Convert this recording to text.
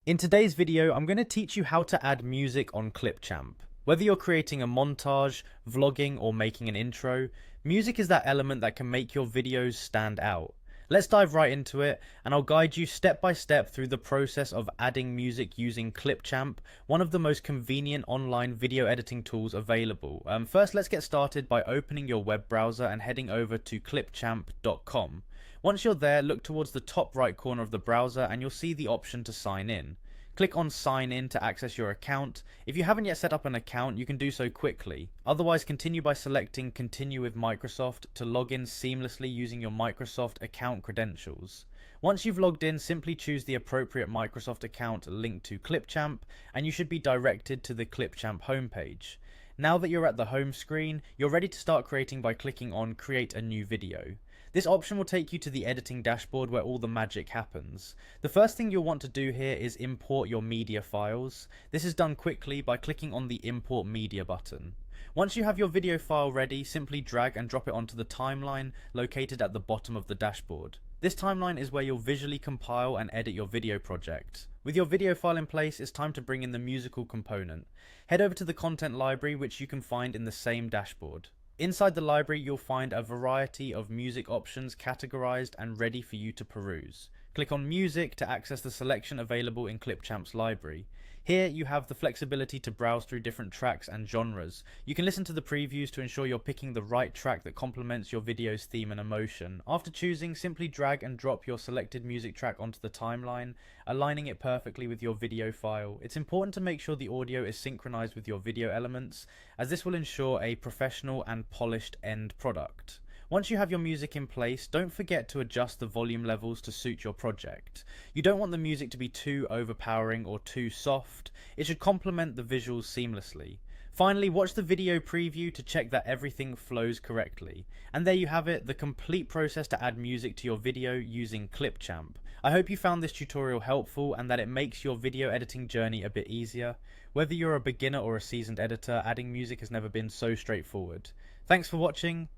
In today's video, I'm going to teach you how to add music on Clipchamp. Whether you're creating a montage, vlogging, or making an intro, music is that element that can make your videos stand out. Let's dive right into it, and I'll guide you step by step through the process of adding music using Clipchamp, one of the most convenient online video editing tools available. First, let's get started by opening your web browser and heading over to clipchamp.com. Once you're there, look towards the top right corner of the browser and you'll see the option to sign in. Click on sign in to access your account. If you haven't yet set up an account, you can do so quickly. Otherwise, continue by selecting continue with Microsoft to log in seamlessly using your Microsoft account credentials. Once you've logged in, simply choose the appropriate Microsoft account linked to Clipchamp and you should be directed to the Clipchamp homepage. Now that you're at the home screen, you're ready to start creating by clicking on create a new video. This option will take you to the editing dashboard where all the magic happens. The first thing you'll want to do here is import your media files. This is done quickly by clicking on the import media button. Once you have your video file ready, simply drag and drop it onto the timeline located at the bottom of the dashboard. This timeline is where you'll visually compile and edit your video project. With your video file in place, it's time to bring in the musical component. Head over to the content library, which you can find in the same dashboard. Inside the library, you'll find a variety of music options categorized and ready for you to peruse. Click on Music to access the selection available in Clipchamp's library. Here you have the flexibility to browse through different tracks and genres. You can listen to the previews to ensure you're picking the right track that complements your video's theme and emotion. After choosing, simply drag and drop your selected music track onto the timeline, aligning it perfectly with your video file. It's important to make sure the audio is synchronized with your video elements, as this will ensure a professional and polished end product. Once you have your music in place, don't forget to adjust the volume levels to suit your project. You don't want the music to be too overpowering or too soft. It should complement the visuals seamlessly. Finally, watch the video preview to check that everything flows correctly. And there you have it, the complete process to add music to your video using Clipchamp. I hope you found this tutorial helpful and that it makes your video editing journey a bit easier. Whether you're a beginner or a seasoned editor, adding music has never been so straightforward. Thanks for watching.